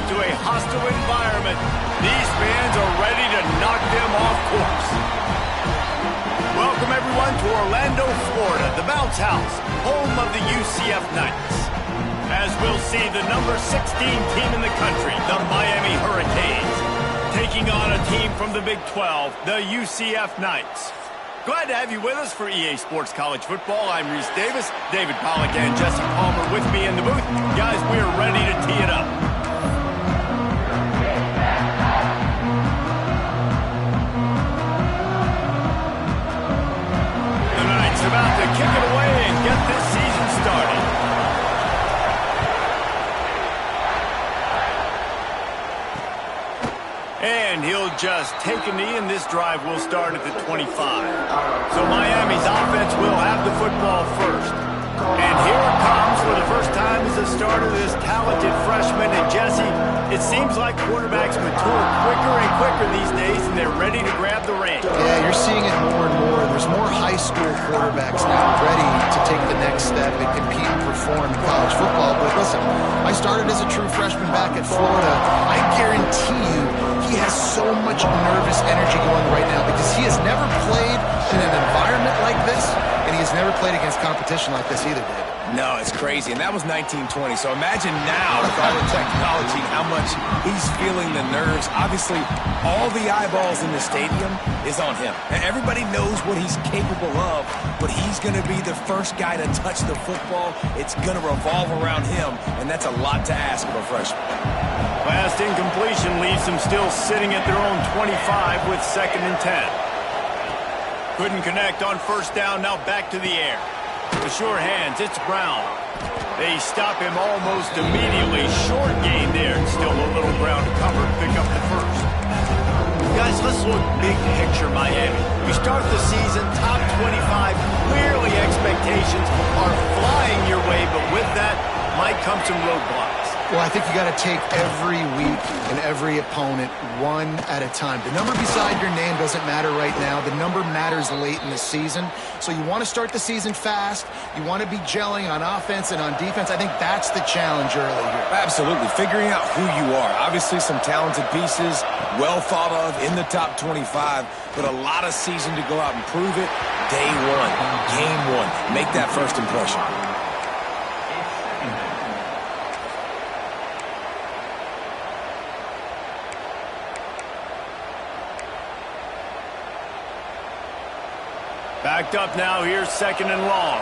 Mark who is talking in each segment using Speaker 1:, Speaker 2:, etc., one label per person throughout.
Speaker 1: into a hostile environment. These fans are ready to knock them off course. Welcome, everyone, to Orlando, Florida, the Bounce House, home of the UCF Knights. As we'll see the number 16 team in the country, the Miami Hurricanes, taking on a team from the Big 12, the UCF Knights. Glad to have you with us for EA Sports College Football. I'm Reese Davis, David Pollack and Jesse Palmer with me in the booth. Guys, we are ready to tee it up. The Knights about to kick it away and get this season started. And he'll just take a knee, and this drive will start at the 25. So Miami's offense will have the football first. And here it comes for the first time as a starter, this talented freshman. And Jesse, it seems like quarterbacks mature quicker and quicker these days, and they're ready to grab the reins.
Speaker 2: Yeah, you're seeing it more and more. There's more high school quarterbacks now ready to take the next step and compete and perform in college football. But listen, I started as a true freshman back at Florida. I guarantee you he has so much nervous energy going right now because he has never played in an environment like this, and he has never played against competition like this either, David.
Speaker 3: No, it's crazy, and that was 1920. So imagine now with all the technology, how much he's feeling the nerves. Obviously, all the eyeballs in the stadium is on him. And everybody knows what he's capable of, but he's going to be the first guy to touch the football. It's going to revolve around him, and that's a lot to ask of a freshman.
Speaker 1: Last incompletion leaves them still sitting at their own 25 with 2nd and 10. Couldn't connect on first down, now back to the air. The sure hands, it's Brown. They stop him almost immediately. Short gain there, and still a little ground to cover to pick up the first. Guys, let's look big picture Miami. We start the season top 25. Clearly expectations are flying your way, but with that might come some roadblocks.
Speaker 2: Well, I think you got to take every week and every opponent one at a time. The number beside your name doesn't matter right now. The number matters late in the season. So you want to start the season fast. You want to be gelling on offense and on defense. I think that's the challenge early here.
Speaker 3: Absolutely. Figuring out who you are. Obviously, some talented pieces, well thought of in the top 25, but a lot of season to go out and prove it. Day one, game one. Make that first impression.
Speaker 1: Backed up now, here's 2nd and long.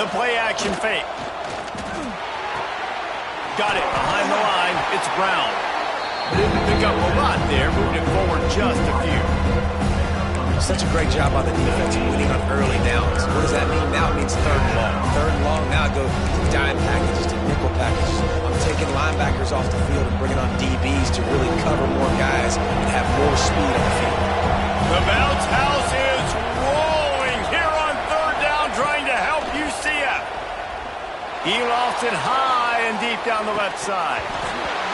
Speaker 1: The play action fake. Got it behind the line, it's Brown. Didn't pick up a lot there, moved it forward just a few.
Speaker 3: Such a great job on the defense, winning on early downs. What does that mean? Now it means 3rd and long. 3rd and long, now it goes to dime packages, to nickel packages. I'm taking linebackers off the field and bringing on DBs to really cover more guys and have more speed on the field.
Speaker 1: The Bounce House is rolling here on 3rd down, trying to help UCF. He lost it high and deep down the left side.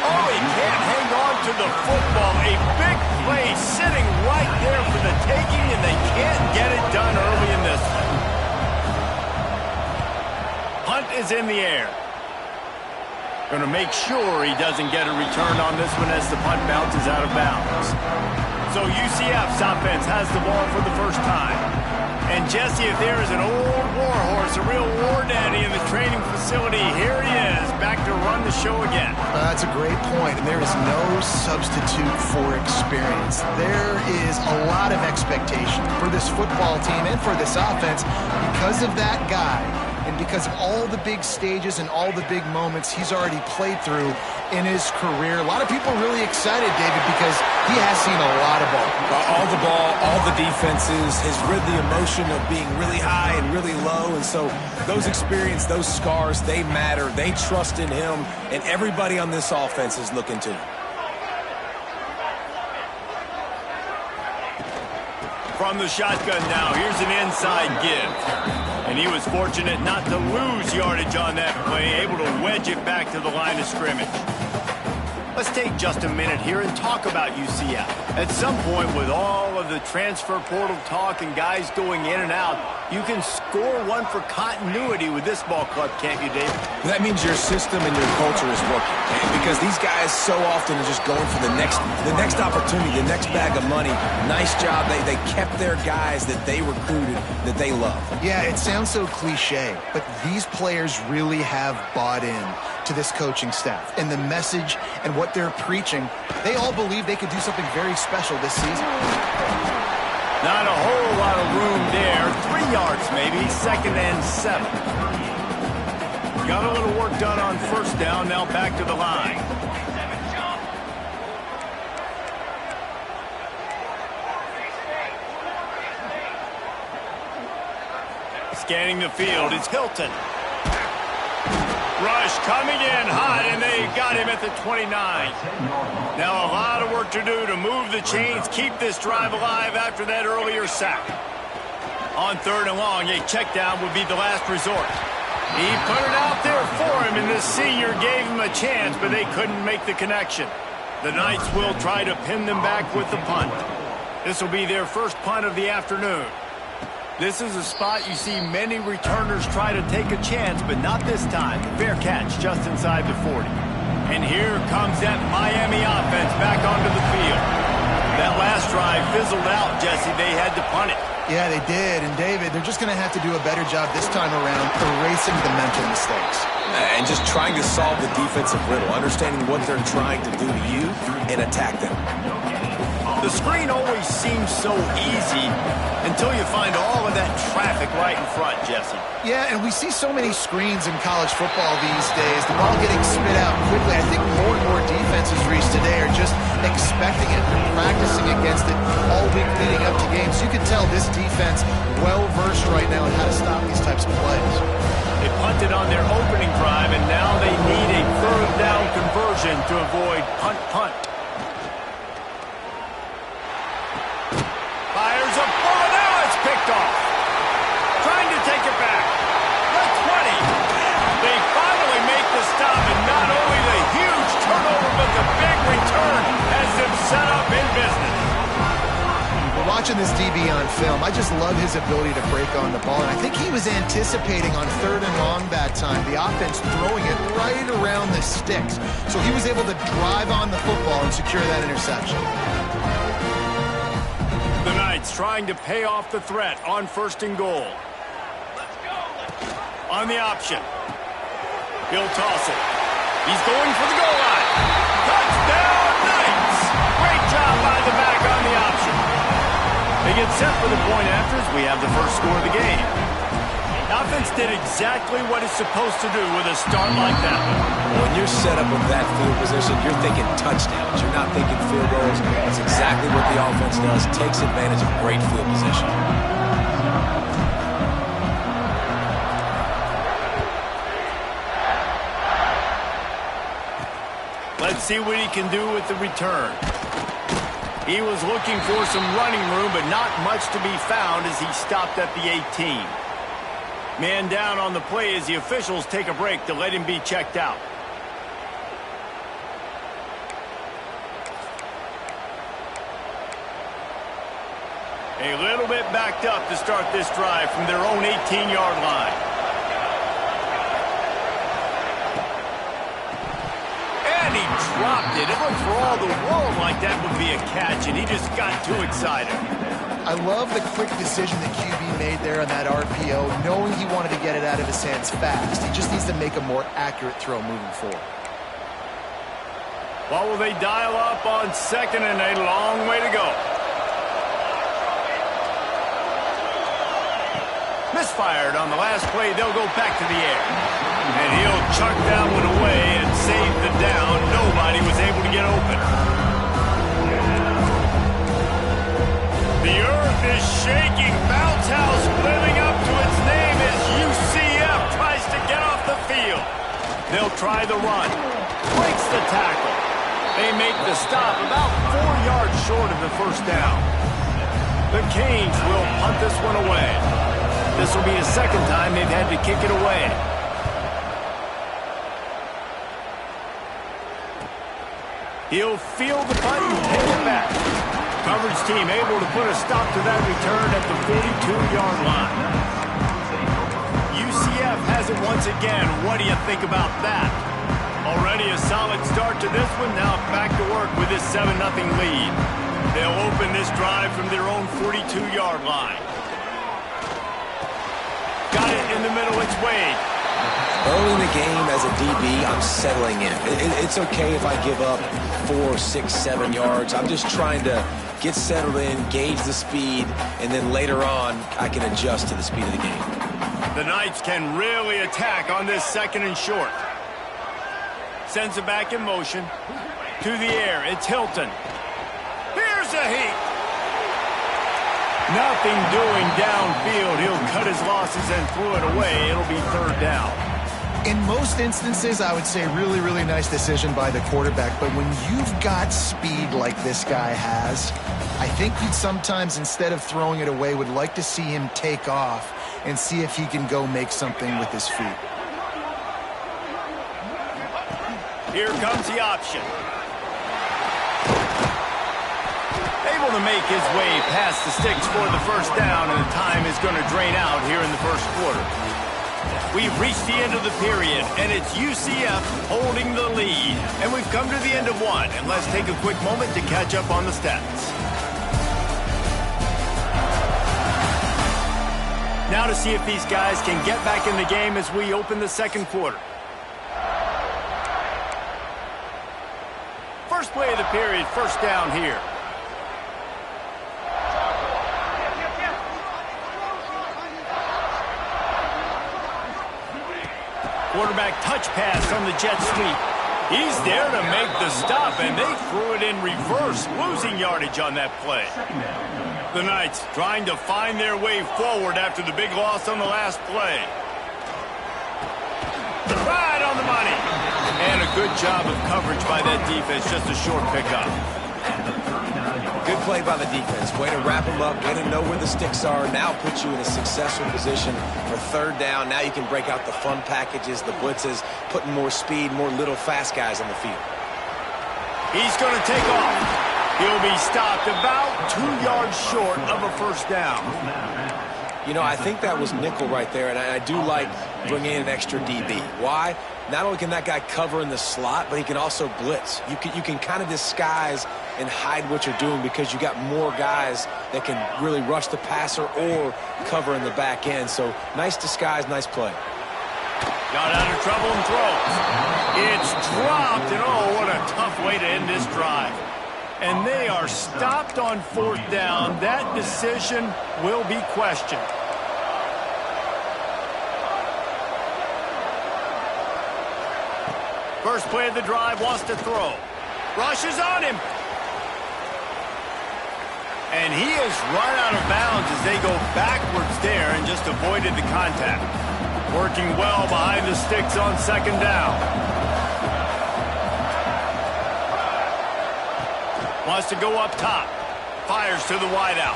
Speaker 1: Oh, he can't hang on to the football. A big play sitting right there for the taking, and they can't get it done early in this one. Hunt is in the air. Going to make sure he doesn't get a return on this one as the punt bounces out of bounds. So UCF's offense has the ball for the first time. And Jesse, if there is an old war horse, a real war daddy in the training facility, here he is, back to run the show again.
Speaker 2: That's a great point, and there is no substitute for experience. There is a lot of expectation for this football team and for this offense because of that guy and because of all the big stages and all the big moments he's already played through in his career. A lot of people really excited, David, because he has seen a lot of ball.
Speaker 3: All the ball, all the defenses, has rid the emotion of being really high and really low. And so those experiences, those scars, they matter. They trust in him, and everybody on this offense is looking to him.
Speaker 1: From the shotgun now, here's an inside give. And he was fortunate not to lose yardage on that play, able to wedge it back to the line of scrimmage. Let's take just a minute here and talk about UCF. At some point, with all of the transfer portal talk and guys going in and out, you can score one for continuity with this ball club, can't you, Dave?
Speaker 3: That means your system and your culture is working. Because these guys so often are just going for the next opportunity, the next bag of money. Nice job. They kept their guys that they recruited, that they love.
Speaker 2: Yeah, it sounds so cliche, but these players really have bought in to this coaching staff and the message and what they're preaching. They all believe they could do something very special this season.
Speaker 1: Not a whole lot of room there. 3 yards maybe, 2nd and 7. Got a little work done on first down, now back to the line. Scanning the field, it's Hilton. Rush coming in hot, and they got him at the 29. Now a lot of work to do to move the chains, keep this drive alive after that earlier sack. On 3rd and long, a check down would be the last resort. He put it out there for him, and the senior gave him a chance, but they couldn't make the connection. The Knights will try to pin them back with the punt. This will be their first punt of the afternoon. This is a spot you see many returners try to take a chance, but not this time. Fair catch just inside the 40. And here comes that Miami offense back onto the field. That last drive fizzled out, Jesse. They had to punt it.
Speaker 2: Yeah, they did. And, David, they're just going to have to do a better job this time around erasing the mental mistakes.
Speaker 3: And just trying to solve the defensive riddle, understanding what they're trying to do to you and attack them.
Speaker 1: The screen always seems so easy until you find all of that traffic right in front, Jesse.
Speaker 2: Yeah, and we see so many screens in college football these days. The ball getting spit out quickly. I think more and more defenses reached today are just expecting it and practicing against it all week leading up to games. You can tell this defense well-versed right now in how to stop these types of plays.
Speaker 1: They punted on their opening drive, and now they need a 3rd down conversion to avoid punt-punt. Fires a ball, now it's picked off. Trying to take it back. The 20. They finally make the stop, and not only the huge turnover, but the big return has them set up in business.
Speaker 2: We're watching this DB on film. I just love his ability to break on the ball, and I think he was anticipating on 3rd and long that time, the offense throwing it right around the sticks. So he was able to drive on the football and secure that interception.
Speaker 1: The Knights trying to pay off the threat on 1st and goal. On the option. He'll toss it. He's going for the goal line. Touchdown, Knights! Great job by the back on the option. They get set for the point after as we have the first score of the game. Offense did exactly what it's supposed to do with a start like that.
Speaker 3: When you're set up with that field position, you're thinking touchdowns. You're not thinking field goals. That's exactly what the offense does. Takes advantage of great field position.
Speaker 1: Let's see what he can do with the return. He was looking for some running room, but not much to be found as he stopped at the 18. Man down on the play as the officials take a break to let him be checked out. A little bit backed up to start this drive from their own 18-yard line. And he dropped it. It looked for all the world like that would be a catch, and he just got too excited.
Speaker 2: I love the quick decision that QB made there on that RPO, knowing he wanted to get it out of his hands fast. He just needs to make a more accurate throw moving forward.
Speaker 1: What will they dial up on 2nd and a long way to go? Misfired on the last play. They'll go back to the air. And he'll chuck that one away and save the down. Nobody was able to get open. The earth is shaking. Bounce House living up to its name as UCF tries to get off the field. They'll try the run. Breaks the tackle. They make the stop about 4 yards short of the first down. The Canes will punt this one away. This will be the 2nd time they've had to kick it away. He'll field the punt and pick it back. Coverage team able to put a stop to that return at the 42-yard line. UCF has it once again. What do you think about that? Already a solid start to this one. Now back to work with this 7-0 lead. They'll open this drive from their own 42-yard line. Got it in the middle. It's Wade.
Speaker 3: Early in the game as a DB, I'm settling in. It's okay if I give up 4, 6, 7 yards. I'm just trying to get settled in, gauge the speed, and then later on, I can adjust to the speed of the game.
Speaker 1: The Knights can really attack on this 2nd and short. Sends it back in motion. To the air, it's Hilton. Here's a heat. Nothing doing downfield. He'll cut his losses and throw it away. It'll be 3rd down.
Speaker 2: In most instances, I would say really, really nice decision by the quarterback. But when you've got speed like this guy has, I think you'd sometimes, instead of throwing it away, would like to see him take off and see if he can go make something with his feet.
Speaker 1: Here comes the option. Able to make his way past the sticks for the 1st down, and the time is going to drain out here in the 1st quarter. We've reached the end of the period, and it's UCF holding the lead. And we've come to the end of one, and let's take a quick moment to catch up on the stats. Now to see if these guys can get back in the game as we open the 2nd quarter. First play of the period, 1st down here. Quarterback touch pass on the jet sweep. He's there to make the stop, and they threw it in reverse, losing yardage on that play. The Knights trying to find their way forward after the big loss on the last play. Right on the money. And a good job of coverage by that defense, just a short pickup.
Speaker 3: Good play by the defense. Way to wrap them up, way to know where the sticks are. Now put you in a successful position for 3rd down. Now you can break out the fun packages, the blitzes, putting more speed, more little fast guys on the field.
Speaker 1: He's going to take off. He'll be stopped about 2 yards short of a 1st down.
Speaker 3: You know, I think that was nickel right there, and I do like bringing in an extra DB. Why? Not only can that guy cover in the slot, but he can also blitz. You can kind of disguise and hide what you're doing because you got more guys that can really rush the passer or cover in the back end. So nice disguise, nice play.
Speaker 1: Got out of trouble and throws. It's dropped, and oh, what a tough way to end this drive. And they are stopped on 4th down. That decision will be questioned. First play of the drive, wants to throw. Rushes on him. And he is run out of bounds as they go backwards there and just avoided the contact. Working well behind the sticks on 2nd down. Wants to go up top. Fires to the wideout.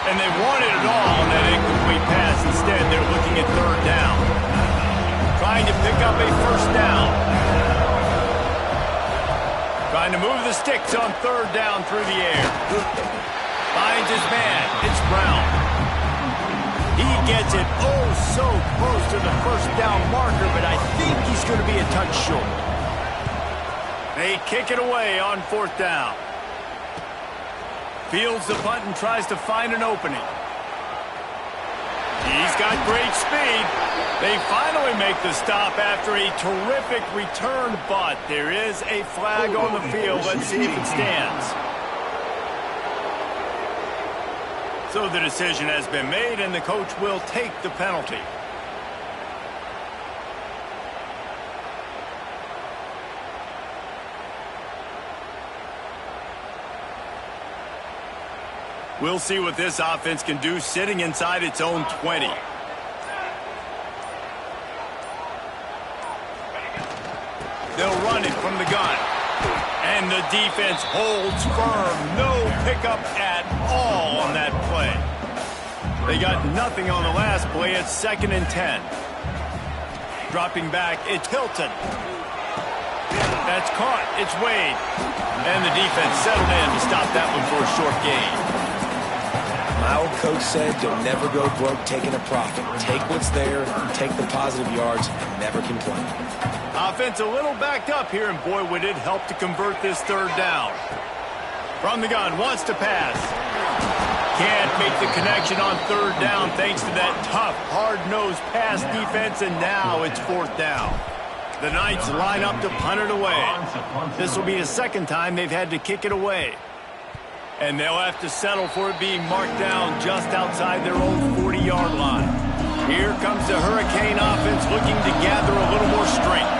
Speaker 1: And they wanted it all on that incomplete pass. Instead, they're looking at 3rd down. Trying to pick up a 1st down. Trying to move the sticks on 3rd down through the air. Finds his man. It's Brown. He gets it oh so close to the 1st down marker, but I think he's going to be a touch short. They kick it away on 4th down. Fields the punt and tries to find an opening. He's got great speed. They finally make the stop after a terrific return, but there is a flag on the field. Let's see if it stands. So the decision has been made, and the coach will take the penalty. We'll see what this offense can do sitting inside its own 20. They'll run it from the gun. And the defense holds firm. No pickup at all on that play. They got nothing on the last play. It's 2nd and 10. Dropping back, it's Hilton. That's caught. It's Wade. And the defense settled in to stop that one for a short gain.
Speaker 3: My old coach said, don't never go broke taking a profit. Take what's there, take the positive yards, and never complain.
Speaker 1: Offense a little backed up here, and boy, would it help to convert this third down. From the gun, wants to pass. Can't make the connection on third down thanks to that tough, hard-nosed pass defense, and now it's fourth down. The Knights line up to punt it away. This will be the second time they've had to kick it away. And they'll have to settle for it being marked down just outside their own 40-yard line. Here comes the Hurricane offense looking to gather a little more strength.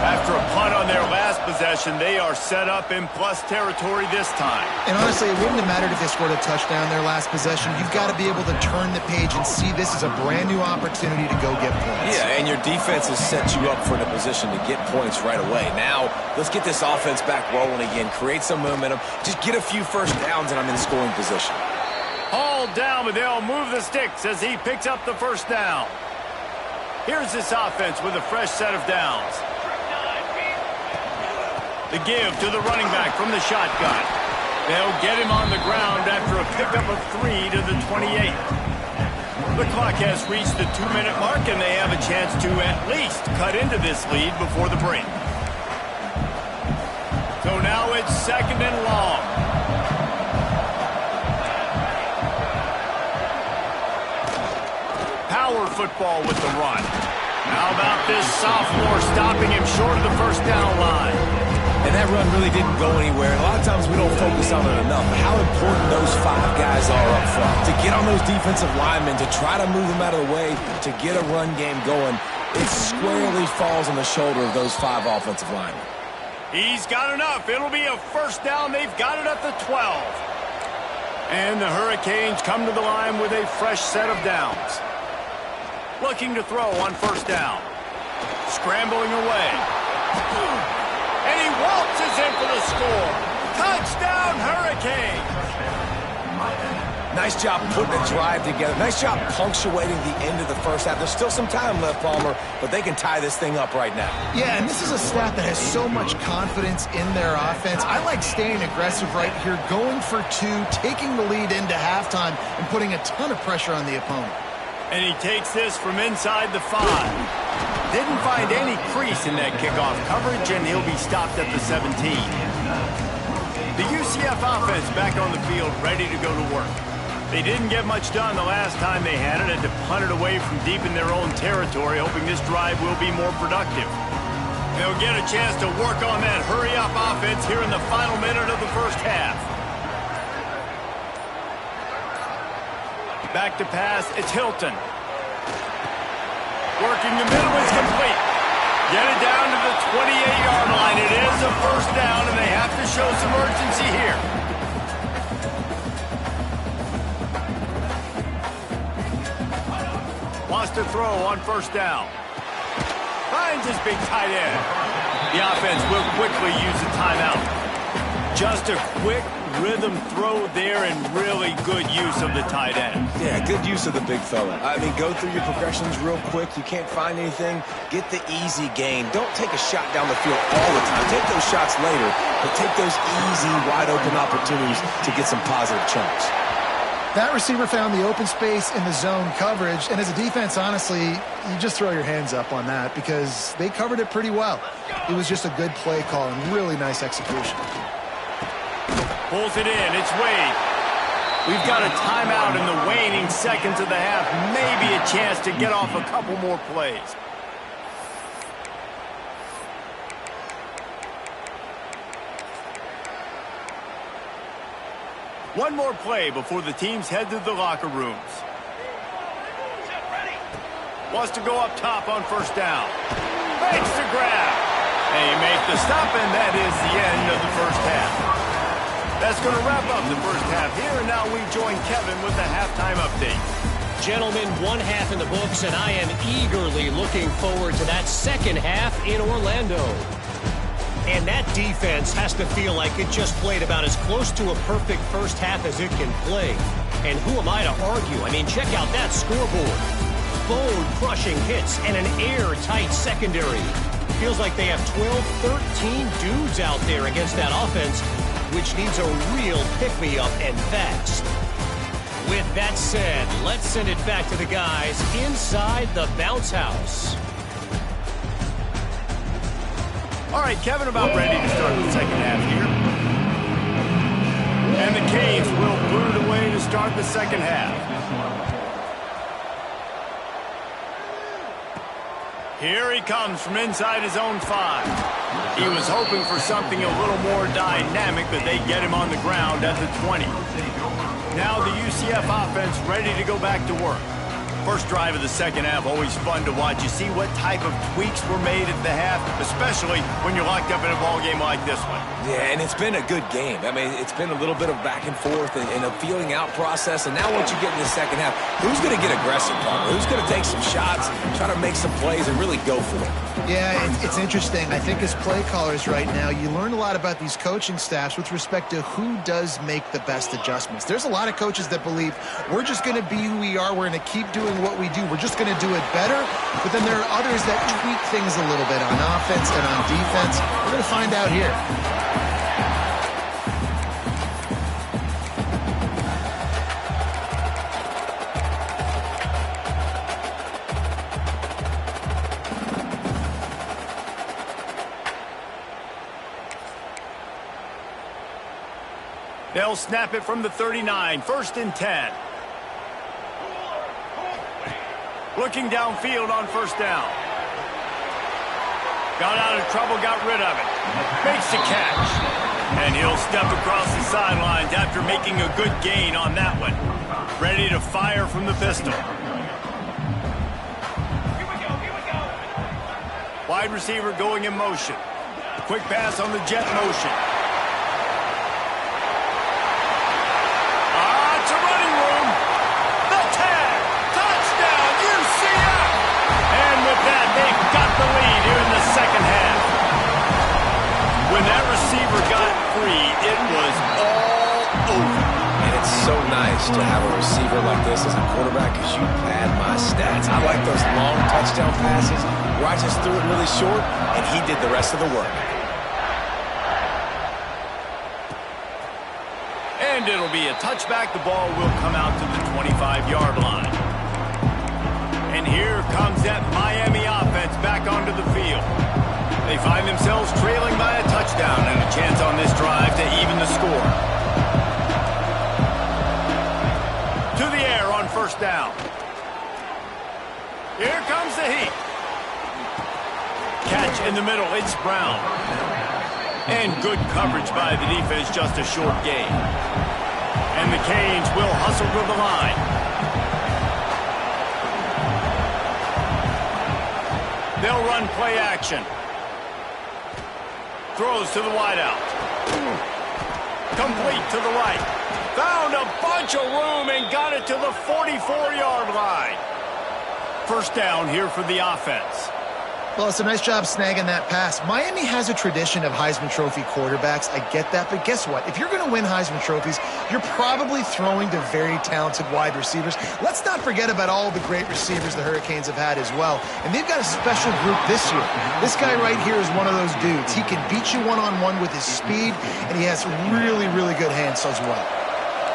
Speaker 1: After a punt on their last possession, they are set up in plus territory this time.
Speaker 2: And honestly, it wouldn't have mattered if they scored a touchdown their last possession. You've got to be able to turn the page and see this is a brand new opportunity to go get points.
Speaker 3: Yeah, and your defense has set you up for the position to get points right away. Now, let's get this offense back rolling again, create some momentum, just get a few first downs, and I'm in scoring position.
Speaker 1: Hauled down, but they'll move the sticks as he picks up the first down. Here's this offense with a fresh set of downs. The give to the running back from the shotgun. They'll get him on the ground after a pickup of 3 to the 28. The clock has reached the 2-minute mark, and they have a chance to at least cut into this lead before the break. So now it's second and long. Power football with the run. How about this sophomore stopping him short of the first down line?
Speaker 3: And that run really didn't go anywhere. And a lot of times we don't focus on it enough. How important those 5 guys are up front. To get on those defensive linemen, to try to move them out of the way, to get a run game going, it squarely falls on the shoulder of those 5 offensive linemen.
Speaker 1: He's got enough. It'll be a first down. They've got it at the 12. And the Hurricanes come to the line with a fresh set of downs. Looking to throw on first down. Scrambling away. And he waltzes in for the score. Touchdown, Hurricane.
Speaker 3: Nice job putting a drive together. Nice job punctuating the end of the first half. There's still some time left, Palmer, but they can tie this thing up right now.
Speaker 2: Yeah, and this is a staff that has so much confidence in their offense. I like staying aggressive right here, going for 2, taking the lead into halftime, and putting a ton of pressure on the opponent.
Speaker 1: And he takes this from inside the 5. Didn't find any crease in that kickoff coverage, and he'll be stopped at the 17. The UCF offense back on the field, ready to go to work. They didn't get much done the last time they had it, and to punt it away from deep in their own territory, hoping this drive will be more productive. They'll get a chance to work on that hurry-up offense here in the final minute of the first half. Back to pass, it's Hilton. Working the middle is complete. Get it down to the 28-yard line. It is a first down, and they have to show some urgency here. Wants to throw on first down. Finds his big tight end. The offense will quickly use a timeout. Just a quick rhythm throw there, and really good use of the tight end.
Speaker 3: Yeah, good use of the big fella. I mean, go through your progressions real quick. You can't find anything. Get the easy gain. Don't take a shot down the field all the time. Take those shots later, but take those easy, wide-open opportunities to get some positive chunks.
Speaker 2: That receiver found the open space in the zone coverage, and as a defense, honestly, you just throw your hands up on that because they covered it pretty well. It was just a good play call and really nice execution.
Speaker 1: Pulls it in. It's Wade. We've got a timeout in the waning seconds of the half. Maybe a chance to get off a couple more plays. One more play before the teams head to the locker rooms. Wants to go up top on first down. Makes the grab. They make the stop, and that is the end of the first half. That's going to wrap up the first half here, and now we join Kevin with the halftime update.
Speaker 4: Gentlemen, one half in the books, and I am eagerly looking forward to that second half in Orlando. And that defense has to feel like it just played about as close to a perfect first half as it can play. And who am I to argue? I mean, check out that scoreboard. Bone-crushing hits and an airtight secondary. Feels like they have 12, 13 dudes out there against that offense, which needs a real pick-me-up and fast. With that said, let's send it back to the guys inside the bounce house.
Speaker 1: All right, Kevin, about ready to start the second half here. And the Canes will boot it away to start the second half. Here he comes from inside his own 5. He was hoping for something a little more dynamic, but they get him on the ground at the 20. Now the UCF offense ready to go back to work. First drive of the second half, always fun to watch. You see what type of tweaks were made at the half, especially when you're locked up in a ball game like this one.
Speaker 3: Yeah, and it's been a good game. I mean, it's been a little bit of back and forth and a feeling out process. And now once you get in the second half, who's going to get aggressive, Palmer? Who's going to take some shots, try to make some plays, and really go for it?
Speaker 2: Yeah, it's interesting. I think as play callers right now, you learn a lot about these coaching staffs with respect to who does make the best adjustments. There's a lot of coaches that believe we're just going to be who we are. We're going to keep doing what we do. We're just going to do it better. But then there are others that tweak things a little bit on offense and on defense. We're going to find out here.
Speaker 1: They'll snap it from the 39, 1st and 10. Looking downfield on first down. Got out of trouble, got rid of it. Makes the catch. And he'll step across the sidelines after making a good gain on that one. Ready to fire from the pistol. Wide receiver going in motion. Quick pass on the jet motion. It's a running room. The tag. Touchdown, UCF. And with that, they've got the lead here in the second half. When that receiver got free, it was all over.
Speaker 3: And it's so nice to have a receiver like this as a quarterback because you pad my stats. I like those long touchdown passes where I just threw it really short and he did the rest of the work.
Speaker 1: And it'll be a touchback. The ball will come out to the 25-yard line. And here comes that Miami offense back onto the field. They find themselves trailing by a touchdown and a chance on this drive to even the score. To the air on first down. Here comes the heat. Catch in the middle. It's Brown. And good coverage by the defense, just a short gain. And the Canes will hustle to the line. They'll run play action. Throws to the wideout. Complete to the right. Found a bunch of room and got it to the 44-yard line. First down here for the offense.
Speaker 2: Well, it's a nice job snagging that pass. Miami has a tradition of Heisman Trophy quarterbacks. I get that, but guess what? If you're going to win Heisman Trophies, you're probably throwing to very talented wide receivers. Let's not forget about all the great receivers the Hurricanes have had as well. And they've got a special group this year. This guy right here is one of those dudes. He can beat you one-on-one with his speed, and he has really, really good hands as well.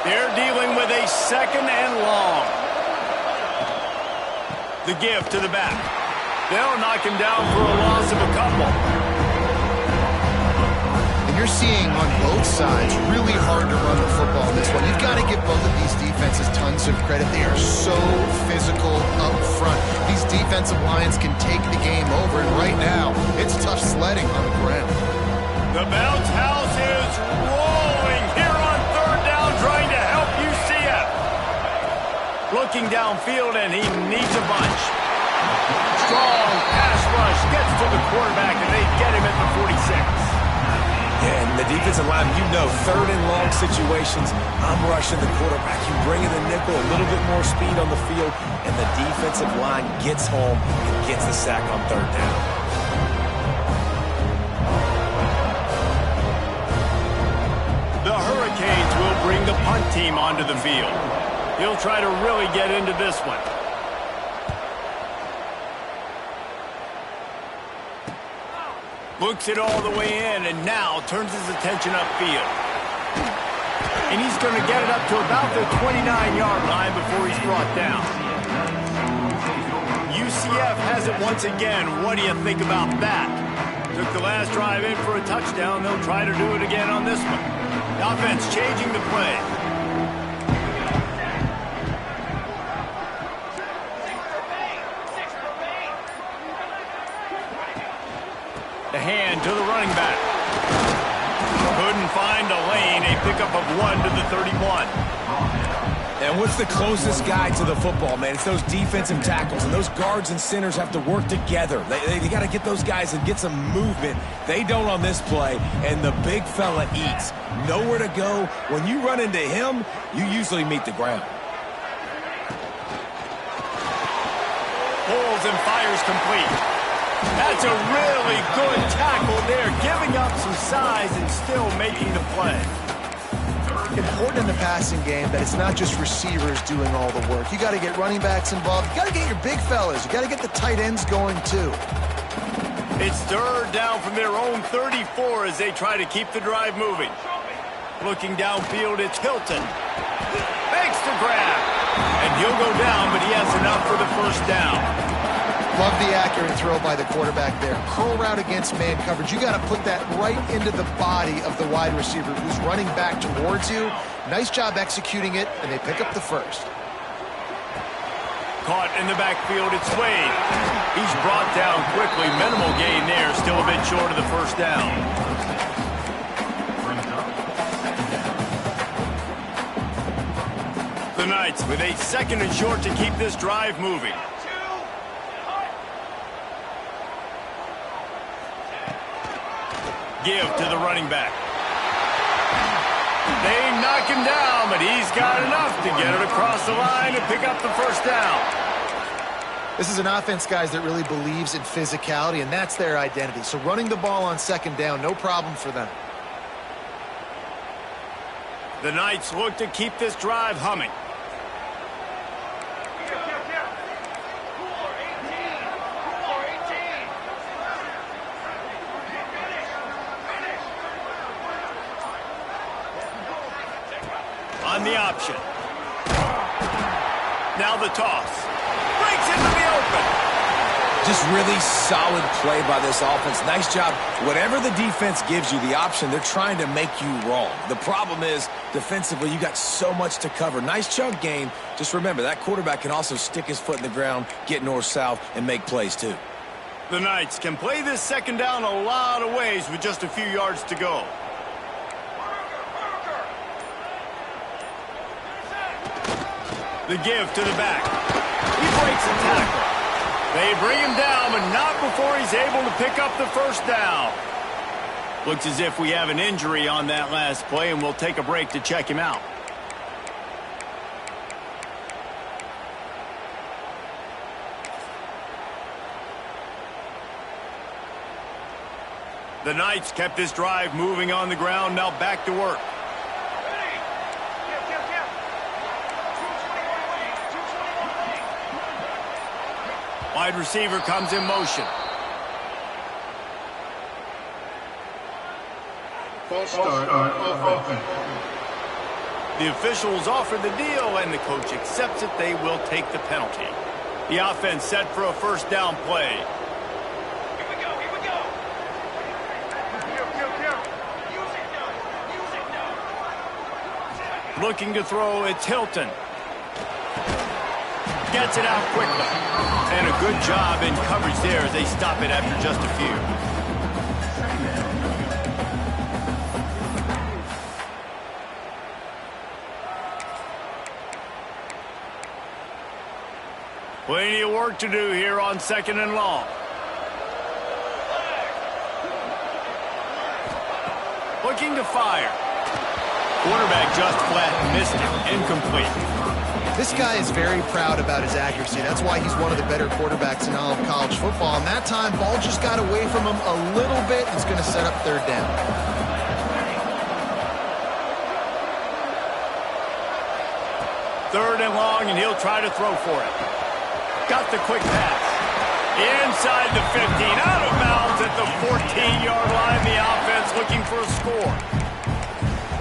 Speaker 1: They're dealing with a second and long. The give to the back. They'll knock him down for a loss of a couple.
Speaker 2: And you're seeing on both sides really hard to run the football in this one. You've got to give both of these defenses tons of credit. They are so physical up front. These defensive lines can take the game over, and right now, it's tough sledding on the ground.
Speaker 1: The bounce house is rolling here on third down, trying to help UCF. Looking downfield, and he needs a bunch. Strong pass rush gets to the quarterback, and they get him at the 46.
Speaker 3: Yeah, and the defensive line, you know, third and long situations, I'm rushing the quarterback. You bring in the nickel, a little bit more speed on the field, and the defensive line gets home and gets the sack on third down.
Speaker 1: The Hurricanes will bring the punt team onto the field. He'll try to really get into this one. Looks it all the way in, and now turns his attention upfield. And he's going to get it up to about the 29-yard line before he's brought down. UCF has it once again. What do you think about that? Took the last drive in for a touchdown. They'll try to do it again on this one. The offense changing the play. The hand to the running back. Couldn't find a lane. A pickup of 1 to the 31.
Speaker 3: And what's the closest guy to the football, man? It's those defensive tackles, and those guards and centers have to work together. They got to get those guys and get some movement. They don't on this play, and the big fella eats. Nowhere to go. When you run into him, you usually meet the ground.
Speaker 1: Pulls and fires complete. That's a really good tackle there, giving up some size and still making the play.
Speaker 2: Important in the passing game that it's not just receivers doing all the work. You got to get running backs involved. You got to get your big fellas. You got to get the tight ends going too.
Speaker 1: It's third down from their own 34 as they try to keep the drive moving. Looking downfield, it's Hilton. Makes the grab. And he'll go down, but he has enough for the first down.
Speaker 2: Love the accurate throw by the quarterback there. Curl route against man coverage. You got to put that right into the body of the wide receiver who's running back towards you. Nice job executing it, and they pick up the first.
Speaker 1: Caught in the backfield, it's Wade. He's brought down quickly. Minimal gain there, still a bit short of the first down. The Knights with a 2nd and short to keep this drive moving. Give to the running back. They knock him down, but he's got enough to get it across the line and pick up the first down.
Speaker 2: This is an offense, guys, that really believes in physicality, and that's their identity. So running the ball on 2nd down, no problem for them.
Speaker 1: The Knights look to keep this drive humming. On the option. Now the toss. Breaks into the open.
Speaker 3: Just really solid play by this offense. Nice job. Whatever the defense gives you, the option, they're trying to make you wrong. The problem is, defensively, you got so much to cover. Nice chunk gain. Just remember, that quarterback can also stick his foot in the ground, get north-south, and make plays too.
Speaker 1: The Knights can play this 2nd down a lot of ways with just a few yards to go. The give to the back. He breaks a tackle. They bring him down, but not before he's able to pick up the first down. Looks as if we have an injury on that last play, and we'll take a break to check him out. The Knights kept this drive moving on the ground, now back to work. Wide receiver comes in motion.
Speaker 5: False start on offense.
Speaker 1: The officials offer the deal, and the coach accepts it. They will take the penalty. The offense set for a first down play.
Speaker 5: Here we go, here we go. Use it now.
Speaker 1: Looking to throw, it's Hilton. Gets it out quickly. And a good job in coverage there as they stop it after just a few. Plenty of work to do here on 2nd and long. Looking to fire. Quarterback just flat missed it. Incomplete.
Speaker 2: This guy is very proud about his accuracy. That's why he's one of the better quarterbacks in all of college football. And that time, ball just got away from him a little bit. It's going to set up 3rd down.
Speaker 1: Third and long, and he'll try to throw for it. Got the quick pass. Inside the 15, out of bounds, at the 14-yard line. The offense looking for a score.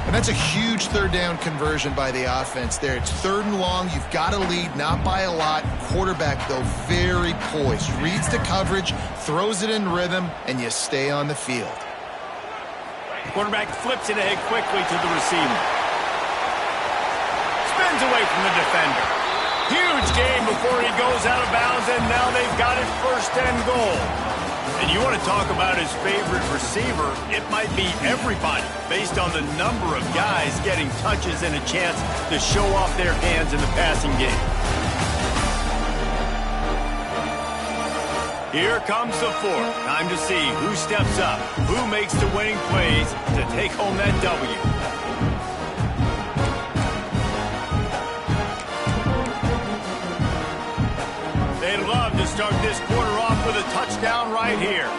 Speaker 2: And that's a huge third down conversion by the offense there. It's 3rd and long. You've got to lead, not by a lot. Quarterback, though, very poised. Reads the coverage, throws it in rhythm, and you stay on the field.
Speaker 1: Quarterback flips it ahead quickly to the receiver. Spins away from the defender. Huge gain before he goes out of bounds, and now they've got it 1st and goal. And you want to talk about his favorite receiver, it might be everybody based on the number of guys getting touches and a chance to show off their hands in the passing game. Here comes the 4th. Time to see who steps up, who makes the winning plays to take home that W. They'd love to start this quarter off with a touchdown right here.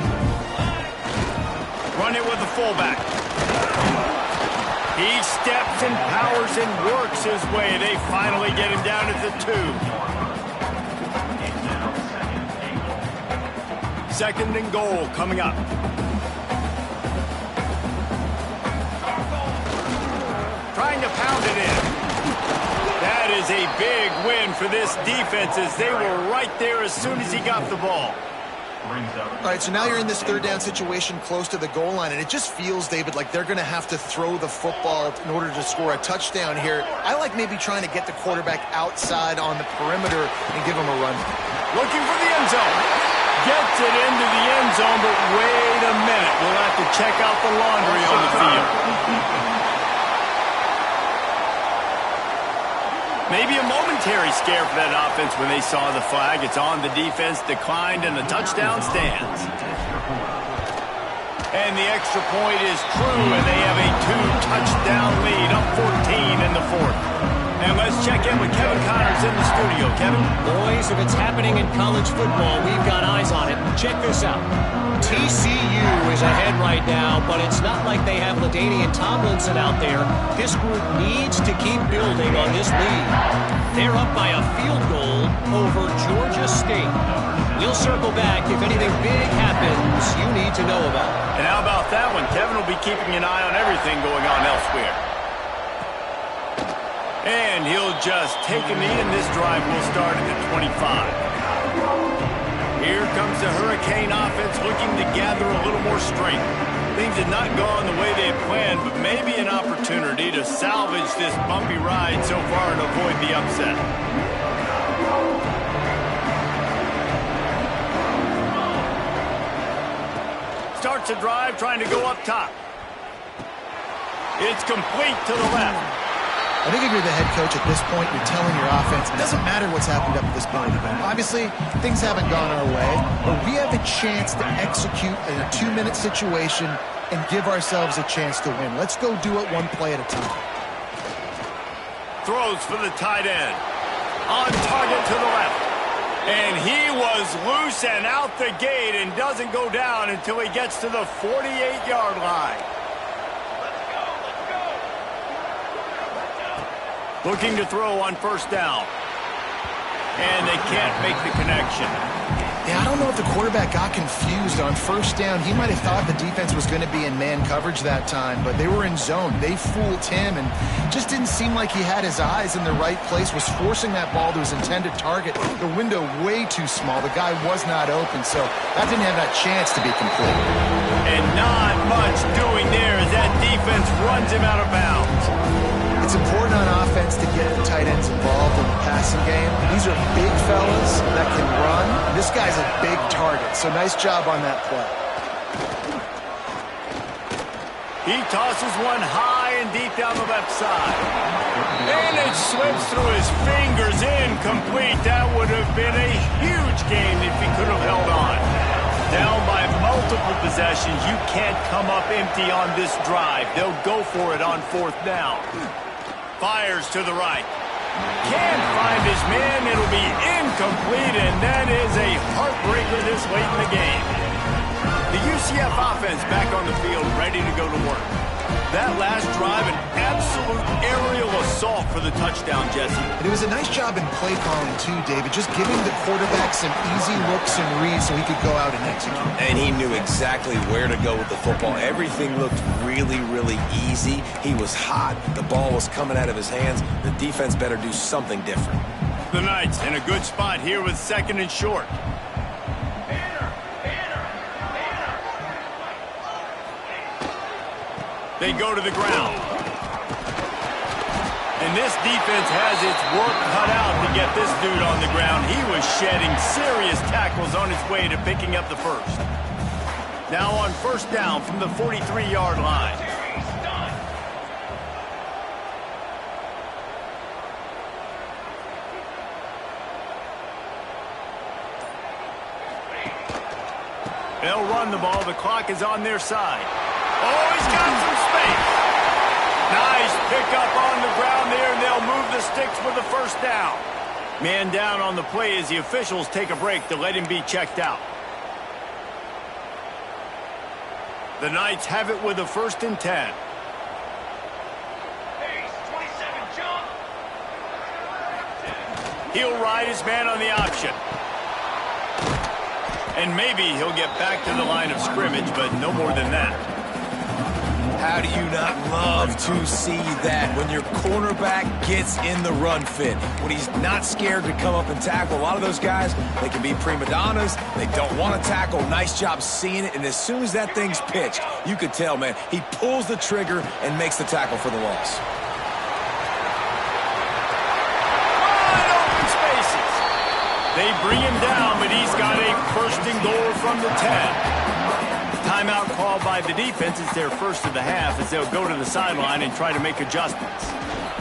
Speaker 1: Run it with the fullback. He steps and powers and works his way. They finally get him down at the 2. 2nd and goal coming up. Trying to pound it in. That is a big win for this defense as they were right there as soon as he got the ball.
Speaker 2: All right, so now you're in this 3rd down situation close to the goal line, and it just feels, David, like they're going to have to throw the football in order to score a touchdown here. I like maybe trying to get the quarterback outside on the perimeter and give him a run.
Speaker 1: Looking for the end zone. Gets it into the end zone, but wait a minute. We'll have to check out the laundry on the field. Maybe a momentary scare for that offense when they saw the flag. It's on. The defense declined, and the touchdown stands. And the extra point is true, and they have a 2-touchdown lead, up 14 in the 4th. And let's check in with Kevin Connors in the studio. Kevin?
Speaker 4: Boys, if it's happening in college football, we've got eyes on it. Check this out. TCU is ahead right now, but it's not like they have LaDainian Tomlinson out there. This group needs to keep building on this lead. They're up by a field goal over Georgia State. We'll circle back if anything big happens you need to know about.
Speaker 1: And how about that one? Kevin will be keeping an eye on everything going on elsewhere. And he'll just take a knee, and this drive will start at the 25. Here comes the Hurricane offense looking to gather a little more strength. Things had not gone the way they had planned, but maybe an opportunity to salvage this bumpy ride so far and avoid the upset. Starts a drive trying to go up top. It's complete to the left.
Speaker 2: I think if you're the head coach at this point, you're telling your offense, it doesn't matter what's happened up to this point. Obviously, things haven't gone our way, but we have a chance to execute in a 2-minute situation and give ourselves a chance to win. Let's go do it one play at a time.
Speaker 1: Throws for the tight end. On target to the left. And he was loose and out the gate and doesn't go down until he gets to the 48-yard line. Looking to throw on 1st down. And they can't make the connection.
Speaker 2: Yeah, I don't know if the quarterback got confused on 1st down. He might have thought the defense was going to be in man coverage that time, but they were in zone. They fooled him and just didn't seem like he had his eyes in the right place, was forcing that ball to his intended target. The window way too small. The guy was not open, so that didn't have that chance to be complete.
Speaker 1: And not much doing there as that defense runs him out of bounds.
Speaker 2: It's important on offense to get the tight ends involved in the passing game. These are big fellas that can run. This guy's a big target, so nice job on that play.
Speaker 1: He tosses one high and deep down the left side. And it slips through his fingers, incomplete. That would have been a huge game if he could have held on. Down by multiple possessions, you can't come up empty on this drive. They'll go for it on 4th down. Fires to the right. Can't find his man. It'll be incomplete, and that is a heartbreaker this late in the game. The UCF offense back on the field, ready to go to work. That last drive, an absolute aerial assault for the touchdown, Jesse.
Speaker 2: And it was a nice job in play calling, too, David, just giving the quarterback some easy looks and reads so he could go out and execute.
Speaker 3: And he knew exactly where to go with the football. Everything looked really, really easy. He was hot. The ball was coming out of his hands. The defense better do something different.
Speaker 1: The Knights in a good spot here with 2nd and short. They go to the ground. And this defense has its work cut out to get this dude on the ground. He was shedding serious tackles on his way to picking up the first. Now on 1st down from the 43-yard line. They'll run the ball. The clock is on their side. Oh, he's got some space. Nice pickup on the ground there, and they'll move the sticks for the 1st down. Man down on the play as the officials take a break to let him be checked out. The Knights have it with a 1st and 10. He'll ride his man on the option. And maybe he'll get back to the line of scrimmage, but no more than that.
Speaker 3: How do you not love to see that when your cornerback gets in the run fit? When he's not scared to come up and tackle. A lot of those guys, they can be prima donnas. They don't want to tackle. Nice job seeing it. And as soon as that thing's pitched, you could tell, man, he pulls the trigger and makes the tackle for the loss.
Speaker 1: Wide open spaces. They bring him down, but he's got a 1st and goal from the 10. Timeout called by the defense. It's their 1st of the half as they'll go to the sideline and try to make adjustments.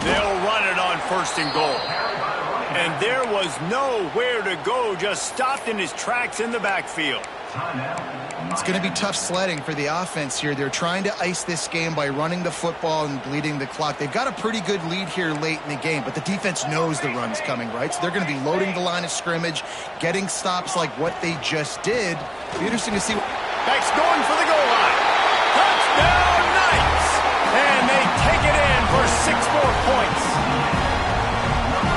Speaker 1: They'll run it on 1st and goal. And there was nowhere to go, just stopped in his tracks in the backfield.
Speaker 2: It's going to be tough sledding for the offense here. They're trying to ice this game by running the football and bleeding the clock. They've got a pretty good lead here late in the game, but the defense knows the run's coming, right? So they're going to be loading the line of scrimmage, getting stops like what they just did. It'll be interesting to see.
Speaker 1: Back's going for the goal line. Touchdown Knights! And they take it in for 6 more points.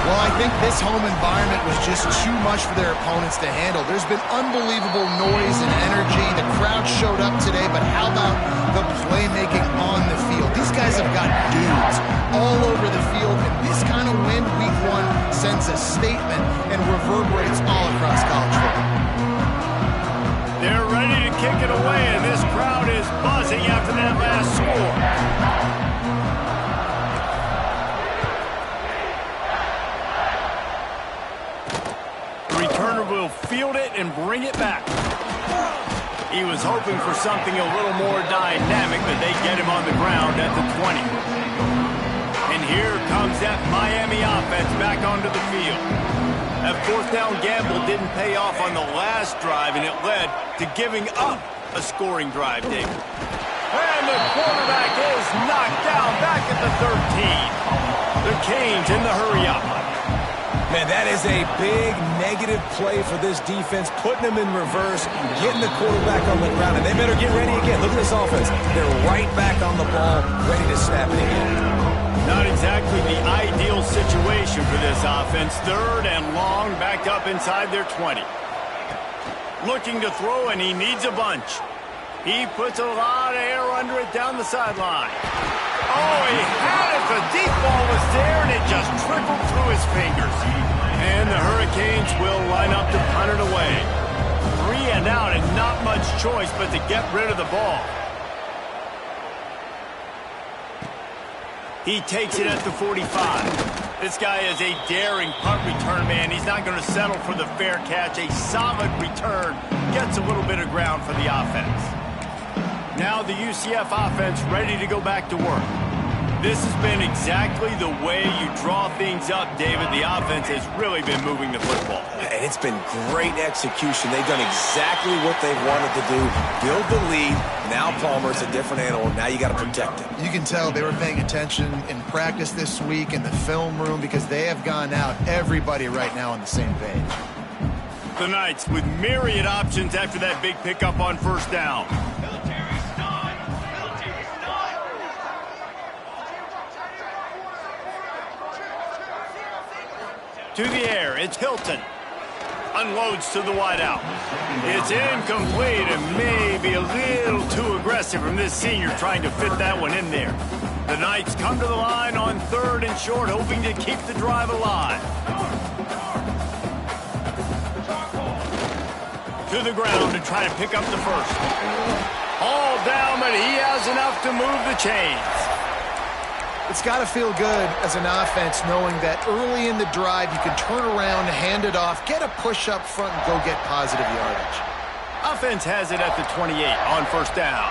Speaker 2: Well, I think this home environment was just too much for their opponents to handle. There's been unbelievable noise and energy. The crowd showed up today, but how about the playmaking on the field? These guys have got dudes all over the field, and this kind of win week 1 sends a statement and reverberates all across college football.
Speaker 1: They're ready to kick it away, and this crowd is buzzing after that last score. The returner will field it and bring it back. He was hoping for something a little more dynamic, but they get him on the ground at the 20. And here comes that Miami offense back onto the field. That 4th down gamble didn't pay off on the last drive, and it led to giving up a scoring drive, David. And the quarterback is knocked down back at the 13. The Canes in the hurry-up.
Speaker 3: Man, that is a big negative play for this defense, putting them in reverse, getting the quarterback on the ground, and they better get ready again. Look at this offense. They're right back on the ball, ready to snap it again.
Speaker 1: Not exactly the ideal situation for this offense. 3rd and long, back up inside their 20. Looking to throw, and he needs a bunch. He puts a lot of air under it down the sideline. Oh, he had it. The deep ball was there, and it just trickled through his fingers. And the Hurricanes will line up to punt it away. 3 and out, and not much choice but to get rid of the ball. He takes it at the 45. This guy is a daring punt return man. He's not going to settle for the fair catch. A solid return gets a little bit of ground for the offense. Now the UCF offense ready to go back to work. This has been exactly the way you draw things up, David. The offense has really been moving the football.
Speaker 3: And it's been great execution. They've done exactly what they wanted to do. Build the lead. Now Palmer's a different animal. Now you got to protect him.
Speaker 2: You can tell they were paying attention in practice this week in the film room because they have gone out, everybody right now on the same page.
Speaker 1: The Knights with myriad options after that big pickup on first down. To the air, it's Hilton. Unloads to the wideout. It's incomplete and maybe a little too aggressive from this senior trying to fit that one in there. The Knights come to the line on 3rd and short, hoping to keep the drive alive. To the ground to try to pick up the first. All down, but he has enough to move the chains.
Speaker 2: It's got to feel good as an offense knowing that early in the drive you can turn around, hand it off, get a push up front, and go get positive yardage.
Speaker 1: Offense has it at the 28 on first down.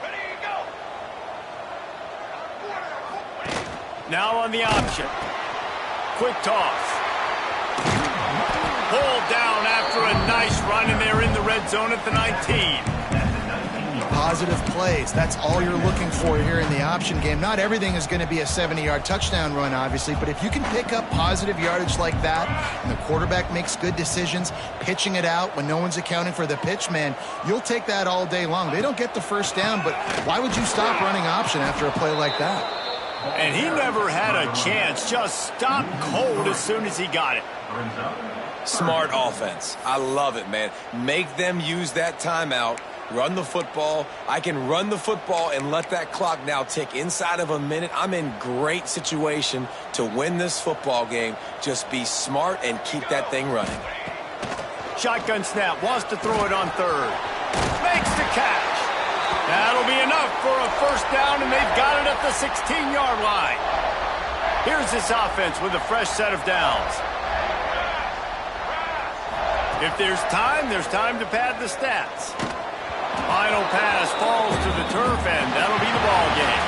Speaker 5: Ready to go.
Speaker 1: Now on the option. Quick toss. Pulled down after a nice run, and they're in the red zone at the 19.
Speaker 2: Positive plays. That's all you're looking for here in the option game. Not everything is going to be a 70-yard touchdown run, obviously, but if you can pick up positive yardage like that, and the quarterback makes good decisions, pitching it out when no one's accounting for the pitch, man, you'll take that all day long. They don't get the first down, but why would you stop running option after a play like that?
Speaker 1: And he never had a chance. Just stopped cold as soon as he got it.
Speaker 3: Smart offense. I love it, man. Make them use that timeout. Run the football. I can run the football and let that clock now tick inside of a minute. I'm in great situation to win this football game. Just be smart and keep that thing running.
Speaker 1: Shotgun snap. Wants to throw it on 3rd. Makes the catch. That'll be enough for a first down, and they've got it at the 16-yard line. Here's this offense with a fresh set of downs. If there's time to pad the stats. Final pass falls to the turf, and that'll be the ball game.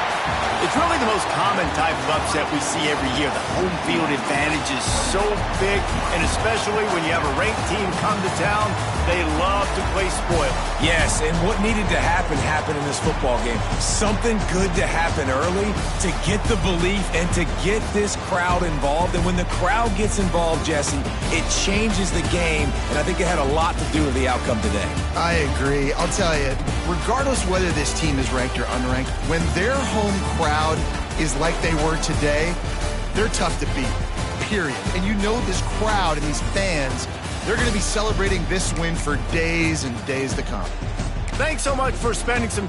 Speaker 1: It's really the most common type of upset we see every year. The home field advantage is so big, and especially when you have a ranked team come to town, they love to play spoil.
Speaker 3: Yes, and what needed to happen happened in this football game. Something good to happen early to get the belief and to get this crowd involved. And when the crowd gets involved, Jesse, it changes the game, and I think it had a lot to do with the outcome today.
Speaker 2: I agree. I'll tell you, regardless whether this team is ranked or unranked, when their home crowd is like they were today, they're tough to beat, period. And you know this crowd and these fans, they're going to be celebrating this win for days and days to come.
Speaker 1: Thanks so much for spending some